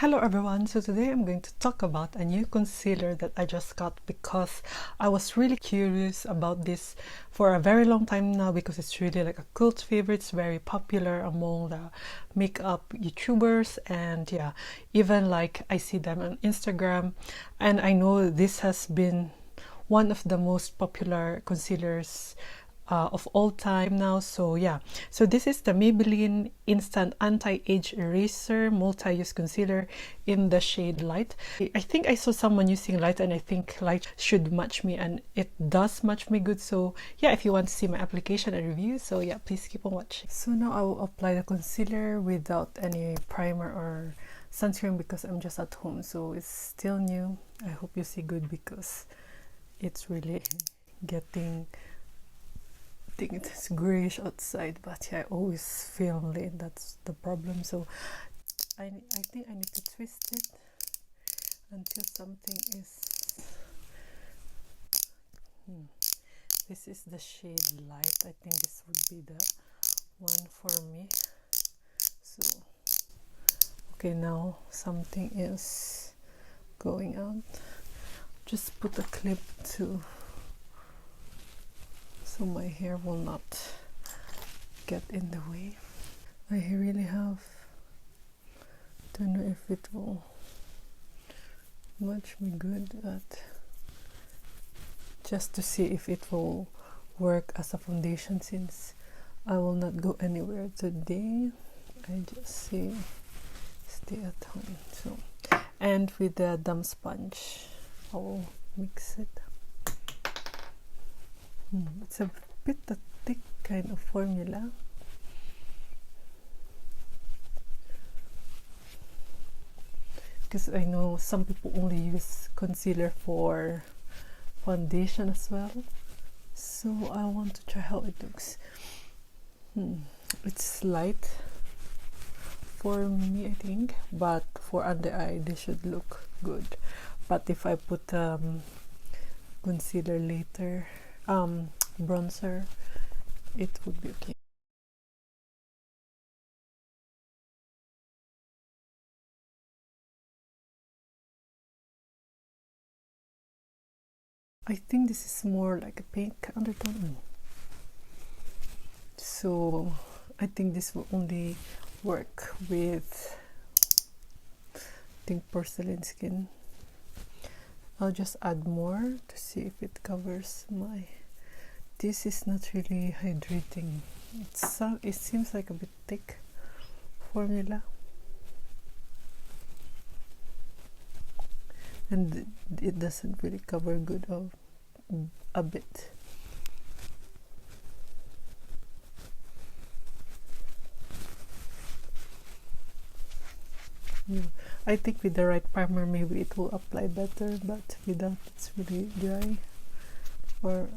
Hello everyone, so today I'm going to talk about a new concealer that I just got because I was really curious about this for a very long time now because it's really like a cult favorite. It's very popular among the makeup YouTubers, and yeah, even like I see them on Instagram, and I know this has been one of the most popular concealers of all time now. So yeah, so this is the Maybelline Instant Anti-Age Eraser Multi-Use Concealer in the shade Light. I think I saw someone using Light, and I think Light should match me, and it does match me good. So yeah, if you want to see my application and review, so yeah, please keep on watching. So now I will apply the concealer without any primer or sunscreen because I'm just at home, so it's still new. I hope you see good because it's really getting, I think it's grayish outside, but yeah, I always feel late. That's the problem. So I think I need to twist it until something is this is the shade Light. I think this would be the one for me. So okay, now something is going out. Just put a clip to so my hair will not get in the way. I really have, don't know if it will match me good, but just to see if it will work as a foundation, since I will not go anywhere today. I just stay at home. So, and with the damp sponge I will mix it. It's a bit a thick kind of formula. Because I know some people only use concealer for foundation as well. So I want to try how it looks. It's light for me, I think, but for under eye they should look good. But if I put concealer later, bronzer, it would be okay. I think this is more like a pink undertone, so I think this will only work with, I think, porcelain skin. I'll just add more to see if it covers my, this is not really hydrating. It seems like a bit thick formula, and it doesn't really cover good of a bit. I think with the right primer maybe it will apply better, but without it's really dry or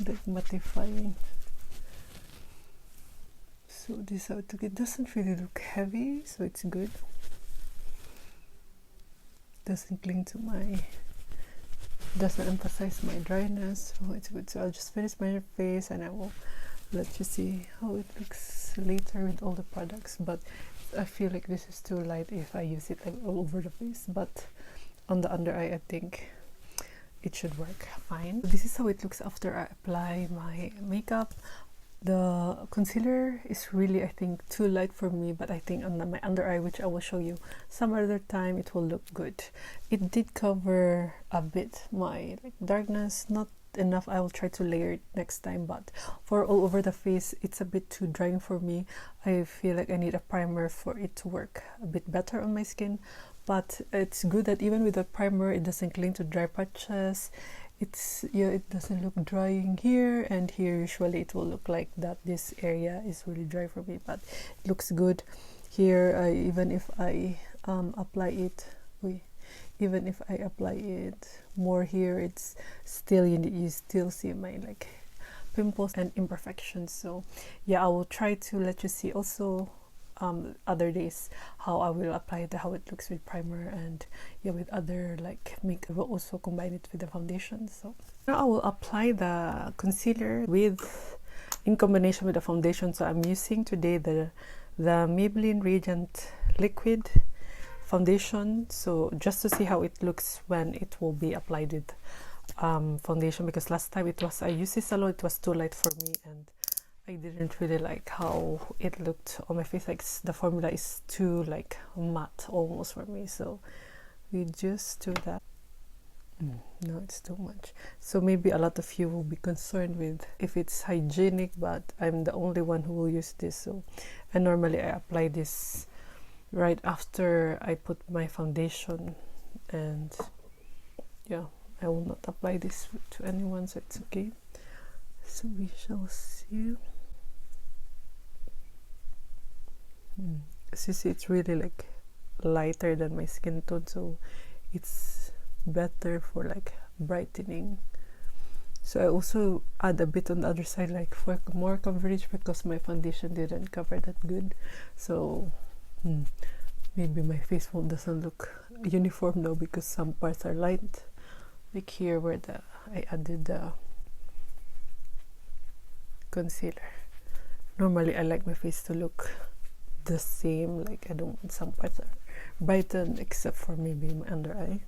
like mattifying. So this is how it looks. It doesn't really look heavy, so it's good. Doesn't cling to my, doesn't emphasize my dryness, so it's good. So I'll just finish my face and I will let you see how it looks later with all the products. But I feel like this is too light if I use it like all over the face, but on the under eye I think it should work fine. This is how it looks after I apply my makeup. The concealer is really, I think, too light for me, but I think on my under eye, which I will show you some other time, it will look good. It did cover a bit my like darkness, not enough. I will try to layer it next time, but for all over the face it's a bit too drying for me. I feel like I need a primer for it to work a bit better on my skin, but it's good that even with the primer it doesn't cling to dry patches. It's, yeah, it doesn't look drying here and here. Usually it will look like that. This area is really dry for me, but it looks good here. Even if I apply it, even if I apply it more here, it's still, you still see my like pimples and imperfections. So yeah, I will try to let you see also other days how I will apply how it looks with primer, and yeah, with other like makeup. I will also combine it with the foundation. So now I will apply the concealer in combination with the foundation. So I'm using today the Maybelline Radiant Liquid foundation, so just to see how it looks when it will be applied with foundation, because last time I used this alone, it was too light for me and I didn't really like how it looked on my face. Like the formula is too like matte almost for me, so we just do that. No, it's too much. So maybe a lot of you will be concerned with if it's hygienic, but I'm the only one who will use this. So, and normally I apply this right after I put my foundation, and yeah, I will not apply this to anyone, so it's okay. So we shall see. So you see, it's really like lighter than my skin tone, so it's better for like brightening. So I also add a bit on the other side, like for more coverage, because my foundation didn't cover that good. So maybe my face doesn't look uniform now because some parts are light, like here where I added the concealer. Normally I like my face to look the same, like I don't want some parts are brightened except for maybe my under eye.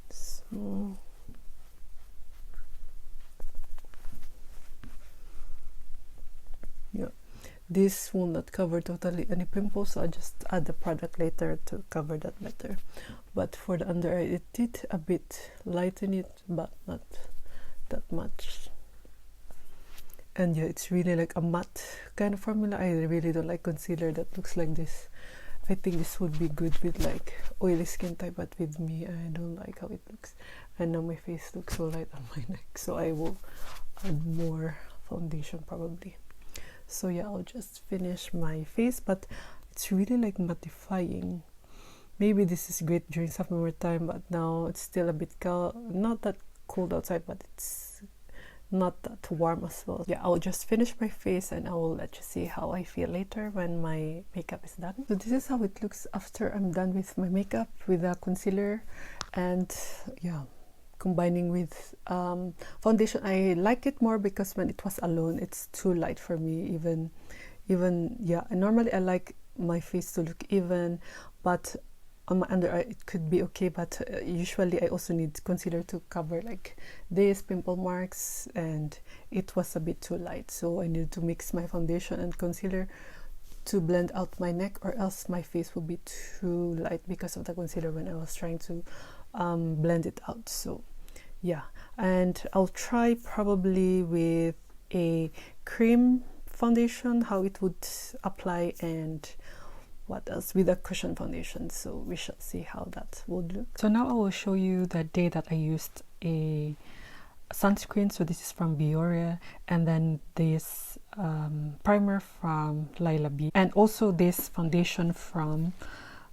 So yeah, this will not cover totally any pimples, so I just add the product later to cover that better. But for the under eye, it did a bit lighten it, but not that much. And yeah, it's really like a matte kind of formula. I really don't like concealer that looks like this. I think this would be good with like oily skin type, but with me, I don't like how it looks. And now my face looks so light on my neck, so I will add more foundation probably. So yeah, I'll just finish my face, but it's really like mattifying. Maybe this is great during summertime, but now it's still a bit not that cold outside, but it's not that warm as well. Yeah, I'll just finish my face and I will let you see how I feel later when my makeup is done. So this is how it looks after I'm done with my makeup with a concealer, and yeah, combining with foundation. I like it more because when it was alone, it's too light for me. Even yeah, and normally I like my face to look even, but on my under eye it could be okay, but usually I also need concealer to cover like these pimple marks, and it was a bit too light, so I needed to mix my foundation and concealer to blend out my neck, or else my face would be too light because of the concealer when I was trying to blend it out. So yeah, and I'll try probably with a cream foundation how it would apply, and what else with a cushion foundation. So we shall see how that would look. So now I will show you the day that I used a sunscreen. So this is from Bioré, and then this primer from lilah, and also this foundation from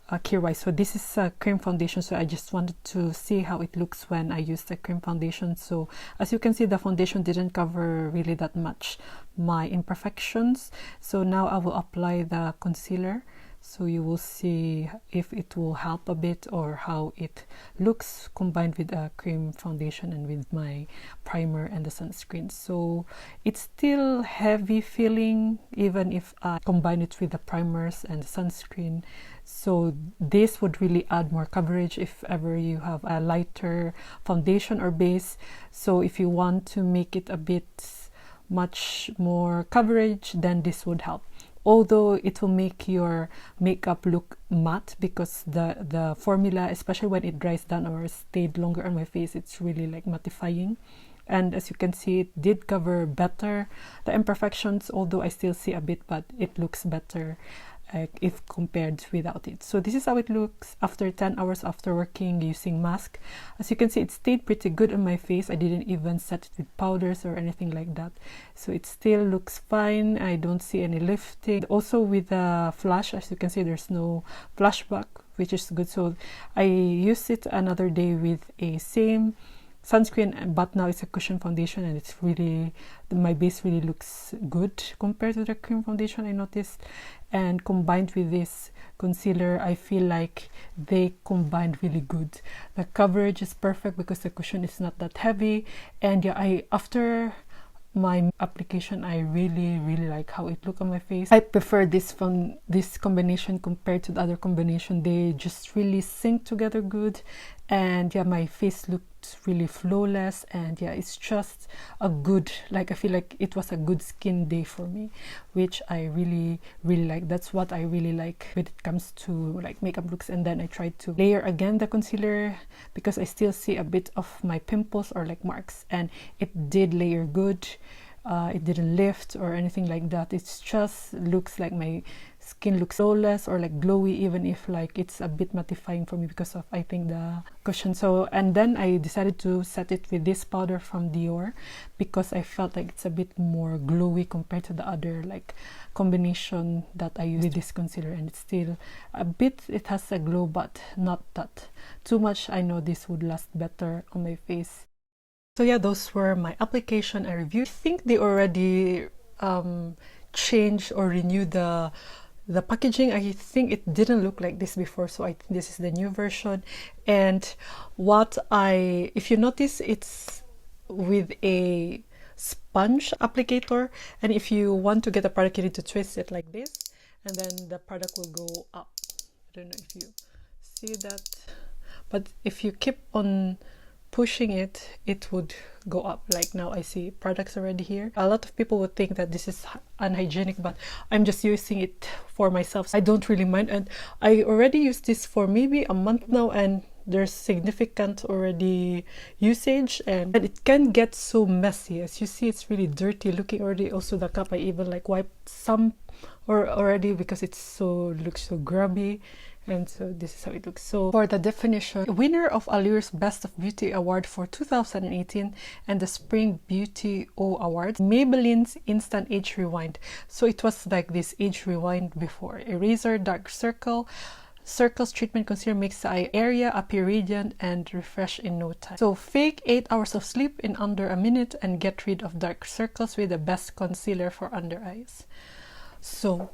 Kjaer. So this is a cream foundation, so I just wanted to see how it looks when I use the cream foundation. So as you can see, the foundation didn't cover really that much my imperfections. So now I will apply the concealer, so you will see if it will help a bit or how it looks combined with a cream foundation and with my primer and the sunscreen. So it's still heavy feeling even if I combine it with the primers and the sunscreen. So this would really add more coverage if ever you have a lighter foundation or base. So if you want to make it a bit much more coverage, then this would help. Although it will make your makeup look matte, because the formula, especially when it dries down or stayed longer on my face, it's really like mattifying. And as you can see, it did cover better the imperfections, although I still see a bit, but it looks better if compared without it. So this is how it looks after 10 hours after working using mask. As you can see, it stayed pretty good on my face. I didn't even set it with powders or anything like that, so it still looks fine. I don't see any lifting. Also with the flash, as you can see, there's no flashback, which is good. So I used it another day with a same sunscreen, but now it's a cushion foundation, and it's really, my base really looks good compared to the cream foundation, I noticed. And combined with this concealer, I feel like they combined really good. The coverage is perfect because the cushion is not that heavy. And yeah, after my application, I really like how it look on my face. I prefer this combination compared to the other combination. They just really sync together good, and yeah, my face looked really flawless, and yeah, it's just a good, like, I feel like it was a good skin day for me, which I really like. That's what I really like when it comes to like makeup looks. And then I tried to layer again the concealer because I still see a bit of my pimples or like marks, and it did layer good. It didn't lift or anything like that. It's just looks like my skin looks flawless or like glowy, even if like it's a bit mattifying for me because of, I think, the cushion. So, and then I decided to set it with this powder from Dior because I felt like it's a bit more glowy compared to the other like combination that I use with this concealer, and it's still a bit, it has a glow, but not that too much. I know this would last better on my face. So yeah, those were my application and review. I think they already changed or renewed the packaging. I think it didn't look like this before, so I think this is the new version. And if you notice, it's with a sponge applicator, and if you want to get a product, you need to twist it like this, and then the product will go up. I don't know if you see that, but if you keep on pushing it, it would go up. Like now I see products already here. A lot of people would think that this is unhygienic, but I'm just using it for myself. I don't really mind, and I already used this for maybe a month now, and there's significant already usage, and it can get so messy. As you see, it's really dirty looking already. Also the cup, I even like wiped some already because it's looks so grubby. And so this is how it looks. So for the definition, winner of Allure's Best of Beauty Award for 2018 and the Spring Beauty O Awards, Maybelline's Instant Age Rewind. So it was like this age rewind before. Eraser Dark Circles Treatment Concealer makes the eye area appear radiant and refresh in no time. So fake 8 hours of sleep in under a minute and get rid of dark circles with the best concealer for under eyes. So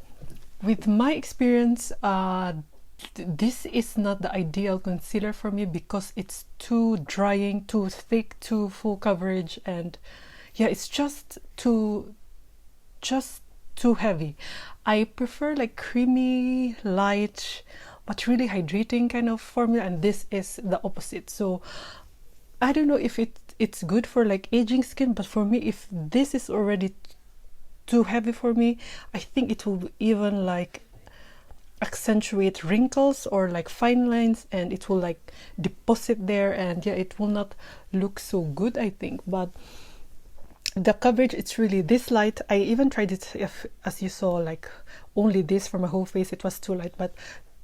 with my experience, this is not the ideal concealer for me because it's too drying, too thick, too full coverage, and yeah, it's just too heavy. I prefer like creamy, light, but really hydrating kind of formula, and this is the opposite. So I don't know if it's good for like aging skin, but for me, if this is already too heavy for me, I think it will even like accentuate wrinkles or like fine lines, and it will like deposit there, and yeah, it will not look so good, I think. But the coverage, it's really this light. I even tried it, as you saw, like only this for my whole face, it was too light, but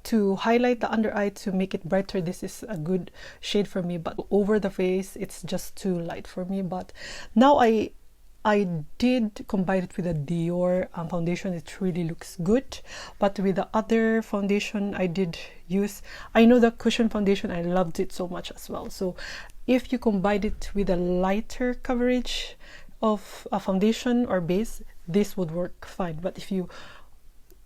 to highlight the under eye, to make it brighter, this is a good shade for me. But over the face, it's just too light for me. But now I did combine it with a Dior foundation. It really looks good. But with the other foundation I did use, I know the cushion foundation, I loved it so much as well. So if you combine it with a lighter coverage of a foundation or base, this would work fine. But if you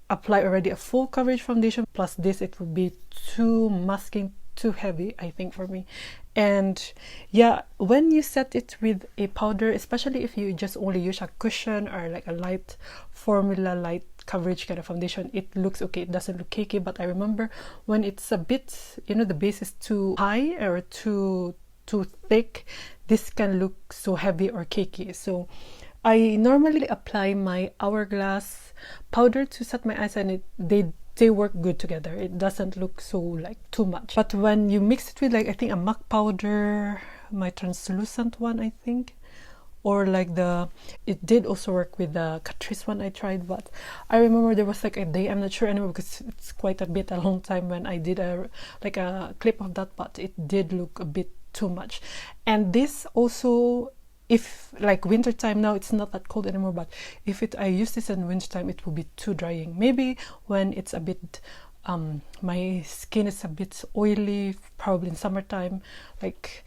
apply already a full coverage foundation plus this, it would be too masking, too heavy, I think, for me. And yeah, when you set it with a powder, especially if you just only use a cushion or like a light formula, light coverage kind of foundation, it looks okay, it doesn't look cakey. But I remember when it's a bit, you know, the base is too high or too thick, this can look so heavy or cakey. So I normally apply my Hourglass powder to set my eyes, and they work good together. It doesn't look so like too much. But when you mix it with like, I think a MAC powder, my translucent one, I think, or like it did also work with the Catrice one I tried. But I remember there was like a day, I'm not sure anymore because it's quite a long time when I did a clip of that, but it did look a bit too much. And this also, if like winter time, now it's not that cold anymore, but if I use this in winter time, it will be too drying. Maybe when it's a bit my skin is a bit oily, probably in summertime, like,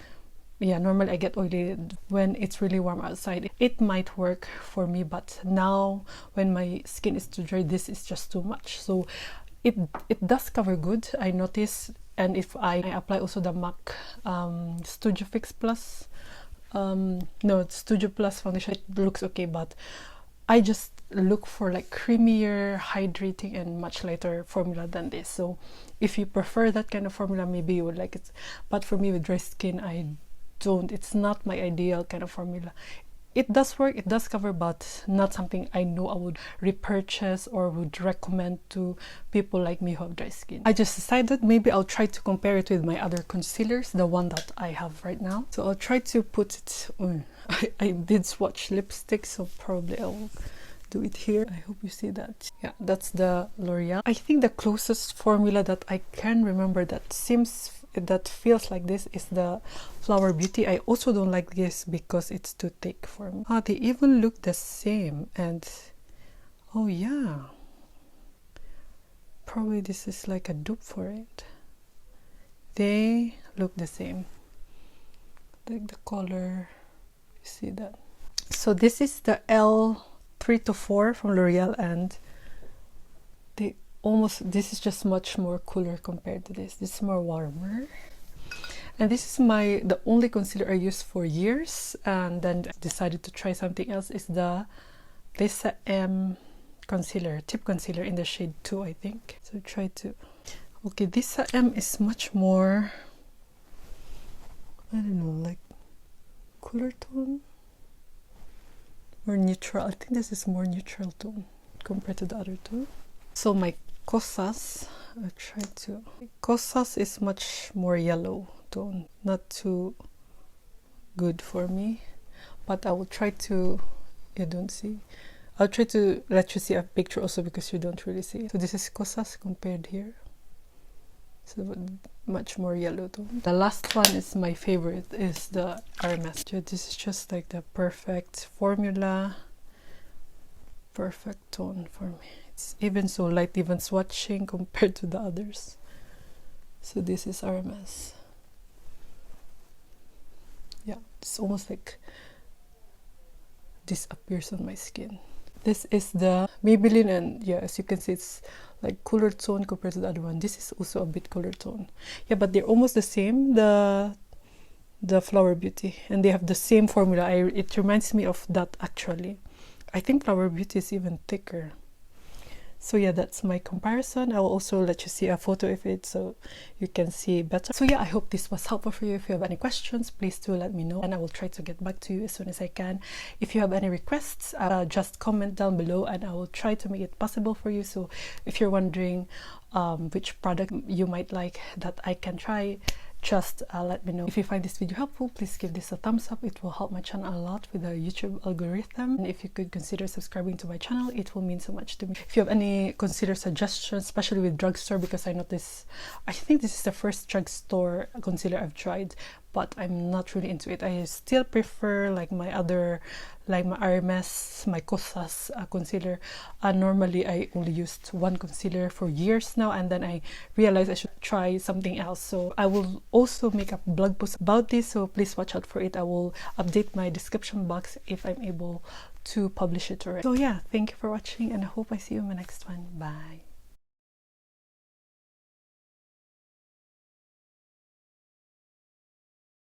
yeah, normally I get oily when it's really warm outside, it might work for me. But now when my skin is too dry, this is just too much. So it does cover good, I notice. And if I apply also the MAC Studio Fix Plus no, Studio Plus foundation. It looks okay, but I just look for like creamier, hydrating, and much lighter formula than this. So if you prefer that kind of formula, maybe you would like it. But for me with dry skin, I don't. It's not my ideal kind of formula. It does work, it does cover, but not something I know I would repurchase or would recommend to people like me who have dry skin. I just decided maybe I'll try to compare it with my other concealers, the one that I have right now. So I'll try to put it on. I did swatch lipstick, so probably I'll do it here. I hope you see that. Yeah, that's the L'Oreal. I think the closest formula that I can remember that feels like this is the Flower Beauty. I also don't like this because it's too thick for me. They even look the same, and oh yeah, probably this is like a dupe for it. They look the same, like the color, you see that. So this is the L3 to 4 from L'Oreal, and this is just much more cooler compared to this. This is more warmer, and this is the only concealer I used for years, and then I decided to try something else. Is the Saem concealer, tip concealer in the shade 2, I think. So try to. Okay, this Saem is much more, I don't know, like cooler tone or neutral. I think this is more neutral tone compared to the other two. So my Kosas, Kosas is much more yellow tone, not too good for me, but I will try to, you don't see, I'll try to let you see a picture also because you don't really see it. So this is Kosas compared here, so much more yellow tone. The last one is my favorite, is the Hermes. This is just like the perfect formula, perfect tone for me. It's even so light, even swatching compared to the others. So this is Hermes. Yeah, it's almost like disappears on my skin. This is the Maybelline, and yeah, as you can see, it's like cooler tone compared to the other one. This is also a bit cooler tone. Yeah, but they're almost the same, the Flower Beauty, and they have the same formula. It reminds me of that actually. I think Flower Beauty is even thicker. So yeah, that's my comparison. I will also let you see a photo of it so you can see better. So yeah, I hope this was helpful for you. If you have any questions, please do let me know, and I will try to get back to you as soon as I can. If you have any requests, just comment down below and I will try to make it possible for you. So if you're wondering which product you might like that I can try, just let me know. If you find this video helpful, please give this a thumbs up. It will help my channel a lot with the YouTube algorithm, and if you could consider subscribing to my channel, it will mean so much to me. If you have any concealer suggestions, especially with drugstore, because I think this is the first drugstore concealer I've tried, but I'm not really into it. I still prefer like my other, like my Hermes, my Kosas concealer. Normally I only used one concealer for years now, and then I realized I should try something else. So I will also make a blog post about this, so please watch out for it. I will update my description box if I'm able to publish it already. So yeah, thank you for watching, and I hope I see you in my next one. Bye.